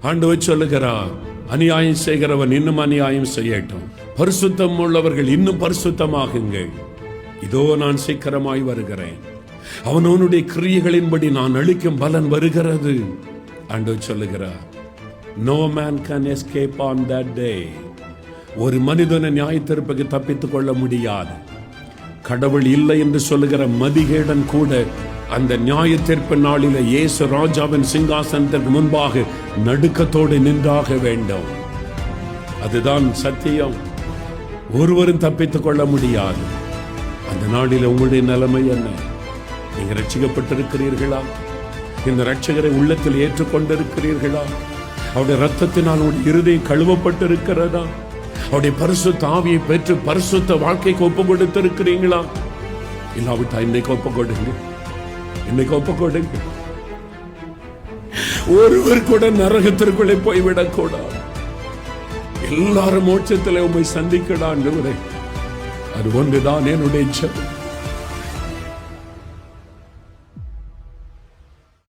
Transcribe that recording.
ஆண்டவர் சொல்லுகிறார், அநியாயம் செய்கிறவன் இன்னும் அநியாயம் செய்யட்டும், பரிசுத்தம் உள்ளவர்கள் இன்னும் பரிசுத்தமாகுங்கள். இதோ நான் சீக்கிரமாய் வருகிறேன், அவனுடைய கிரியைகளின்படி நான் அளிக்கும் பலன் வருகிறது. ஆண்டவர் சொல்லுகிறார், no man can escape on that day. ஒரு மனிதனை நியாயத்தீர்ப்புக்கு தப்பித்துக் கொள்ள முடியாது. கடவுள் இல்லை என்று சொல்லுகிற மதிகேடன் கூட அந்த நியாயத்தீர்ப்பு நாளில இயேசு ராஜாவின் சிங்காசனத்திற்கு முன்பாக நடுக்கத்தோடு நின்றாக வேண்டும். அதுதான் சத்தியம். ஒருவரும் தப்பித்துக் கொள்ள முடியாது. அந்த நாளில் உங்களுடைய நிலைமை என்ன? நீங்க ரட்சிக்கப்பட்டிருக்கிறீர்களா? இந்த ரட்சகரை உள்ளத்தில் ஏற்றுக்கொண்டிருக்கிறீர்களா? அவருடைய ரத்தத்தினால் உங்களுடைய இருதயம் கழுவப்பட்டிருக்கிறதா? அவருடைய பரிசுத்த ஆவியை பெற்று பரிசுத்த வாழ்க்கைக்கு ஒப்பு கொடுத்திருக்கிறீங்களா? இல்லாவிட்டா இன்னைக்கு ஒப்பு கொடுங்க, இன்னைக்கு ஒப்பு கொடுங்க. ஒருவர் கூட நரகத்திற்குள்ளே போய்விடக் கூடாது. எல்லாரும் மோட்சத்தில் உண்மை சந்திக்கடா ஆண்டவரே. அது ஒன்றுதான் என்னுடைய ஜெபம்.